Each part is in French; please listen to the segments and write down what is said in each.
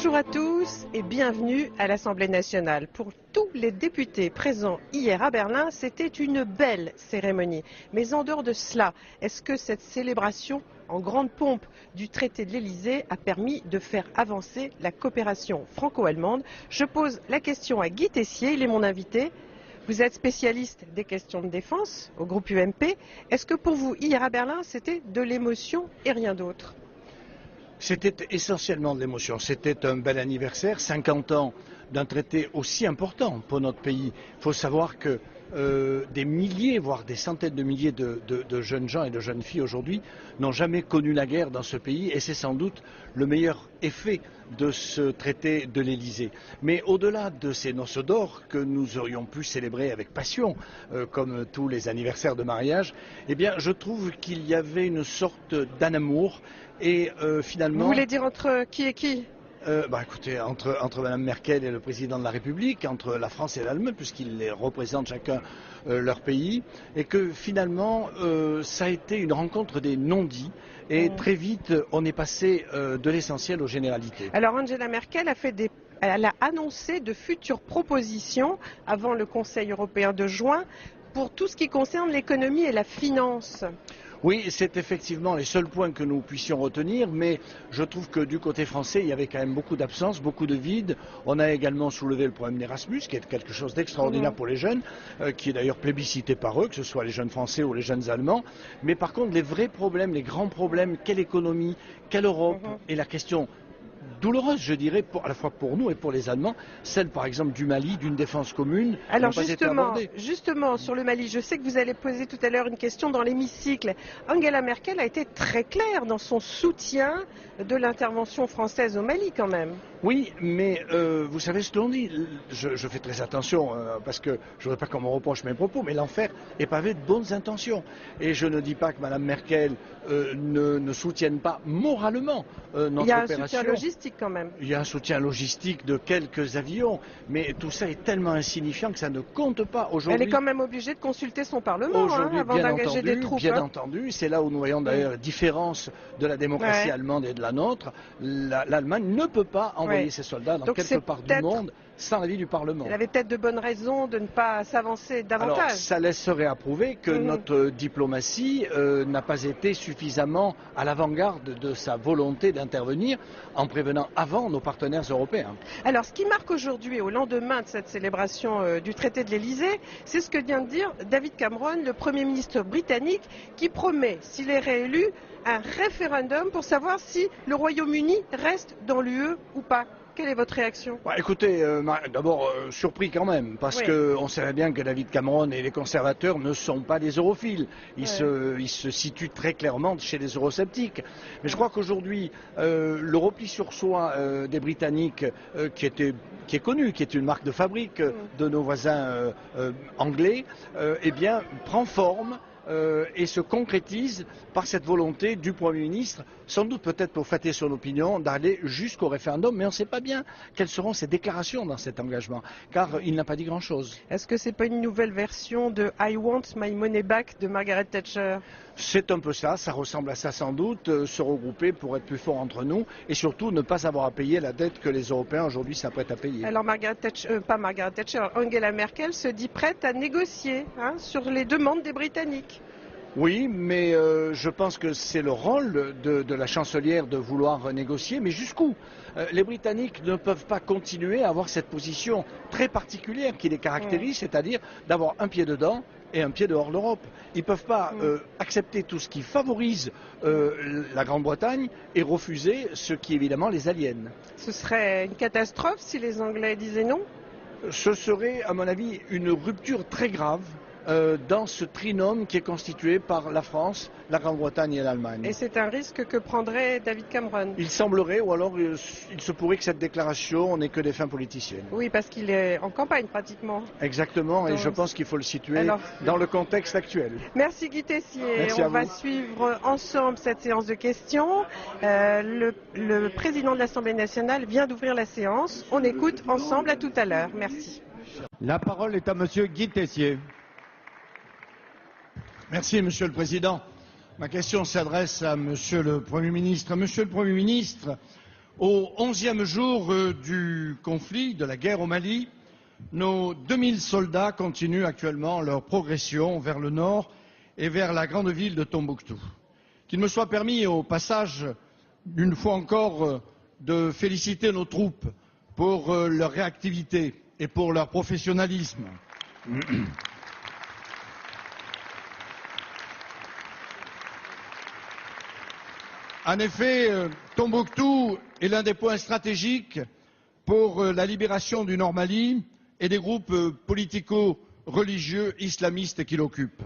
Bonjour à tous et bienvenue à l'Assemblée nationale. Pour tous les députés présents hier à Berlin, c'était une belle cérémonie. Mais en dehors de cela, est-ce que cette célébration en grande pompe du traité de l'Elysée a permis de faire avancer la coopération franco-allemande? Je pose la question à Guy Tessier, il est mon invité. Vous êtes spécialiste des questions de défense au groupe UMP. Est-ce que pour vous, hier à Berlin, c'était de l'émotion et rien d'autre? C'était essentiellement de l'émotion. C'était un bel anniversaire, 50 ans d'un traité aussi important pour notre pays. Il faut savoir que des milliers, voire des centaines de milliers de jeunes gens et de jeunes filles aujourd'hui n'ont jamais connu la guerre dans ce pays et c'est sans doute le meilleur effet de ce traité de l'Elysée. Mais au-delà de ces noces d'or que nous aurions pu célébrer avec passion, comme tous les anniversaires de mariage, eh bien je trouve qu'il y avait une sorte d'amour et finalement... Vous voulez dire entre qui et qui? Écoutez, entre Mme Merkel et le président de la République, entre la France et l'Allemagne, puisqu'ils les représentent chacun leur pays, et que finalement, ça a été une rencontre des non-dits, et très vite, on est passé de l'essentiel aux généralités. Alors Angela Merkel elle a annoncé de futures propositions avant le Conseil européen de juin pour tout ce qui concerne l'économie et la finance. Oui, c'est effectivement les seuls points que nous puissions retenir, mais je trouve que du côté français, il y avait quand même beaucoup d'absence, beaucoup de vide. On a également soulevé le problème d'Erasmus, qui est quelque chose d'extraordinaire pour les jeunes, qui est d'ailleurs plébiscité par eux, que ce soit les jeunes français ou les jeunes allemands. Mais par contre, les vrais problèmes, les grands problèmes, quelle économie, quelle Europe, et la question douloureuse, je dirais, à la fois pour nous et pour les Allemands, celle par exemple du Mali, d'une défense commune. Alors justement, sur le Mali, je sais que vous allez poser tout à l'heure une question dans l'hémicycle. Angela Merkel a été très claire dans son soutien de l'intervention française au Mali quand même. Oui, mais vous savez ce que l'on dit, je fais très attention parce que je ne voudrais pas qu'on me reproche mes propos, mais l'enfer est pavé de bonnes intentions. Et je ne dis pas que Mme Merkel ne soutienne pas moralement notre opération. Il y a un soutien logistique quand même. Il y a un soutien logistique de quelques avions, mais tout ça est tellement insignifiant que ça ne compte pas aujourd'hui. Elle est quand même obligée de consulter son Parlement avant d'engager des troupes. Bien entendu, c'est là où nous voyons d'ailleurs la différence de la démocratie allemande et de la nôtre. L'Allemagne ne peut pas envoyer ses soldats dans quelque part du monde sans l'avis du Parlement. Elle avait peut-être de bonnes raisons de ne pas s'avancer davantage. Alors, ça laisserait à prouver que notre diplomatie n'a pas été suffisamment à l'avant-garde de sa volonté d'intervenir en prévenant avant nos partenaires européens. Alors, ce qui marque aujourd'hui, au lendemain de cette célébration du traité de l'Elysée, c'est ce que vient de dire David Cameron, le Premier ministre britannique, qui promet, s'il est réélu, un référendum pour savoir si le Royaume-Uni reste dans l'UE ou pas. Quelle est votre réaction? Écoutez, d'abord surpris quand même, parce qu'on savait bien que David Cameron et les conservateurs ne sont pas des europhiles. Ils se situent très clairement chez les eurosceptiques. Mais je crois qu'aujourd'hui, le repli sur soi des Britanniques, qui est connu, qui est une marque de fabrique de nos voisins anglais, prend forme. Et se concrétise par cette volonté du Premier ministre, sans doute peut-être pour flatter son opinion, d'aller jusqu'au référendum, mais on ne sait pas bien quelles seront ses déclarations dans cet engagement, car il n'a pas dit grand-chose. Est-ce que ce n'est pas une nouvelle version de I Want My Money Back de Margaret Thatcher? C'est un peu ça, ça ressemble à ça sans doute, se regrouper pour être plus forts entre nous, et surtout ne pas avoir à payer la dette que les Européens aujourd'hui s'apprêtent à payer. Alors Angela Merkel se dit prête à négocier sur les demandes des Britanniques. Oui, mais je pense que c'est le rôle de la chancelière de vouloir négocier, mais jusqu'où? Les Britanniques ne peuvent pas continuer à avoir cette position très particulière qui les caractérise, c'est-à-dire d'avoir un pied dedans et un pied dehors de l'Europe. Ils ne peuvent pas accepter tout ce qui favorise la Grande-Bretagne et refuser ce qui évidemment les aliène. Ce serait une catastrophe si les Anglais disaient non? Ce serait, à mon avis, une rupture très grave dans ce trinôme qui est constitué par la France, la Grande-Bretagne et l'Allemagne. Et c'est un risque que prendrait David Cameron? Il semblerait, ou alors il se pourrait que cette déclaration n'ait que des fins politiciennes. Oui, parce qu'il est en campagne pratiquement. Exactement, et je pense qu'il faut le situer dans le contexte actuel. Merci Guy Tessier. Merci à vous. On va suivre ensemble cette séance de questions. Le président de l'Assemblée nationale vient d'ouvrir la séance. On écoute ensemble, à tout à l'heure. Merci. La parole est à monsieur Guy Tessier. Merci, Monsieur le Président. Ma question s'adresse à Monsieur le Premier ministre. Monsieur le Premier ministre, Au 11e jour du conflit, de la guerre au Mali, nos 2000 soldats continuent actuellement leur progression vers le nord et vers la grande ville de Tombouctou. Qu'il me soit permis au passage, une fois encore, de féliciter nos troupes pour leur réactivité et pour leur professionnalisme. En effet, Tombouctou est l'un des points stratégiques pour la libération du Nord Mali et des groupes politico-religieux islamistes qui l'occupent.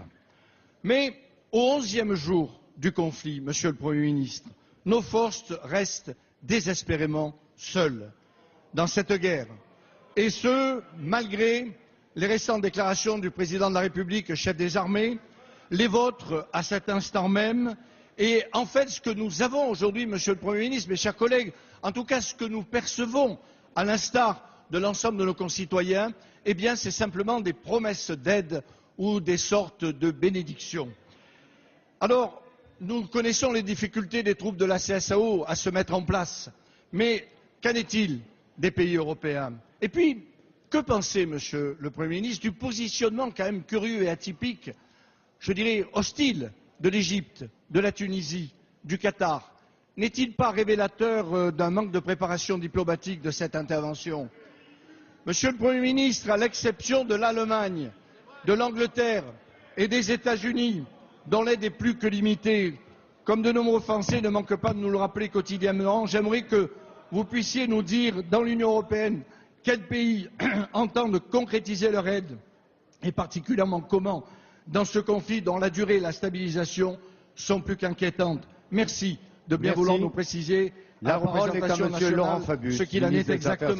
Mais au 11e jour du conflit, Monsieur le Premier ministre, nos forces restent désespérément seules dans cette guerre. Et ce, malgré les récentes déclarations du président de la République, chef des armées, les vôtres à cet instant même. Et en fait, ce que nous avons aujourd'hui, Monsieur le Premier ministre, mes chers collègues, en tout cas ce que nous percevons, à l'instar de l'ensemble de nos concitoyens, eh bien c'est simplement des promesses d'aide ou des sortes de bénédictions. Alors, nous connaissons les difficultés des troupes de la CSAO à se mettre en place, mais qu'en est-il des pays européens? Et puis, que penser, Monsieur le Premier ministre, du positionnement quand même curieux et atypique, je dirais hostile, de l'Égypte, de la Tunisie, du Qatar? N'est-il pas révélateur d'un manque de préparation diplomatique de cette intervention? Monsieur le Premier ministre, à l'exception de l'Allemagne, de l'Angleterre et des États-Unis, dont l'aide est plus que limitée, comme de nombreux Français ne manquent pas de nous le rappeler quotidiennement, j'aimerais que vous puissiez nous dire, dans l'Union européenne, quels pays entendent concrétiser leur aide, et particulièrement comment, dans ce conflit dont la durée et la stabilisation sont plus qu'inquiétantes. Merci de bien vouloir nous préciser la parole est à Monsieur Laurent Fabius, ce qu'il en est exactement.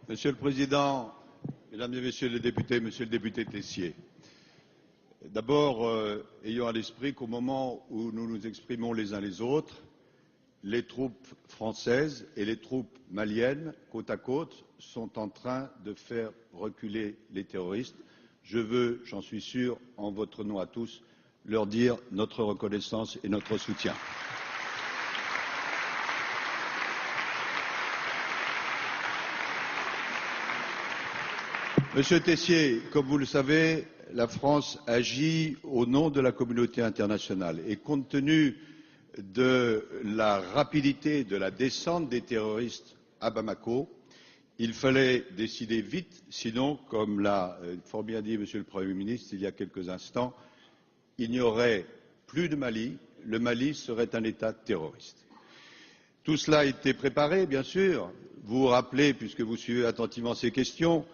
Monsieur le Président, Mesdames et Messieurs les députés, Monsieur le député Tessier, d'abord, ayons à l'esprit qu'au moment où nous nous exprimons les uns les autres, les troupes françaises et les troupes maliennes, côte à côte, sont en train de faire reculer les terroristes. Je veux, j'en suis sûr, en votre nom à tous, leur dire notre reconnaissance et notre soutien. Monsieur Tessier, comme vous le savez, la France agit au nom de la communauté internationale et compte tenu de la rapidité de la descente des terroristes à Bamako, il fallait décider vite, sinon, comme l'a fort bien dit Monsieur le Premier ministre il y a quelques instants, il n'y aurait plus de Mali, le Mali serait un État terroriste. Tout cela a été préparé, bien sûr. Vous vous rappelez, puisque vous suivez attentivement ces questions,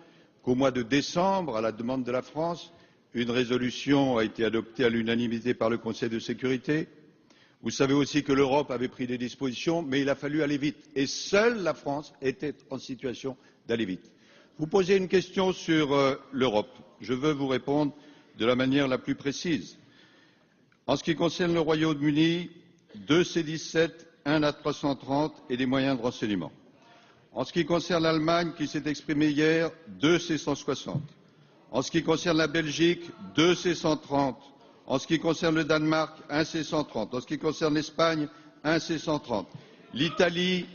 qu'au mois de décembre, à la demande de la France, une résolution a été adoptée à l'unanimité par le Conseil de sécurité. Vous savez aussi que l'Europe avait pris des dispositions, mais il a fallu aller vite. Et seule la France était en situation d'aller vite. Vous posez une question sur l'Europe. Je veux vous répondre de la manière la plus précise. En ce qui concerne le Royaume-Uni, 2 C-17, 1 A330 et des moyens de renseignement. En ce qui concerne l'Allemagne, qui s'est exprimée hier, 2 C-160. En ce qui concerne la Belgique, 2 C-130. En ce qui concerne le Danemark, 1 C-130. En ce qui concerne l'Espagne, 1 C-130. L'Italie,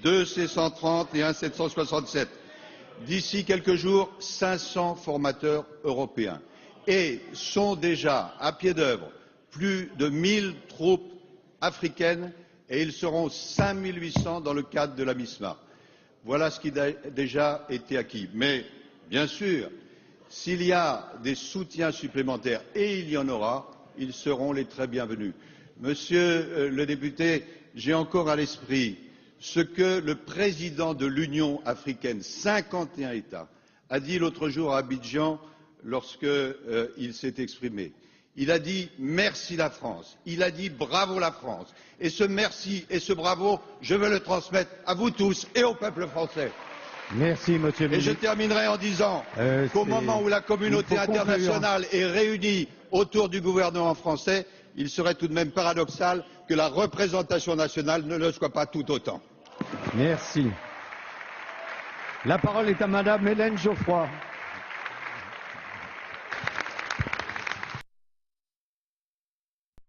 2 C-130 et 1 767. D'ici quelques jours, 500 formateurs européens. Et sont déjà à pied d'œuvre plus de 1000 troupes africaines et ils seront 5800 dans le cadre de la MISMA. Voilà ce qui a déjà été acquis. Mais, bien sûr, s'il y a des soutiens supplémentaires, et il y en aura, ils seront les très bienvenus. Monsieur le député, j'ai encore à l'esprit ce que le président de l'Union africaine, 51 États, a dit l'autre jour à Abidjan lorsqu'il s'est exprimé. Il a dit merci la France, il a dit bravo la France. Et ce merci et ce bravo, je veux le transmettre à vous tous et au peuple français. Merci, Monsieur le Et ministre. je terminerai en disant qu'au moment où la communauté internationale est réunie autour du gouvernement français, il serait tout de même paradoxal que la représentation nationale ne le soit pas tout autant. Merci. La parole est à Madame Hélène Geoffroy.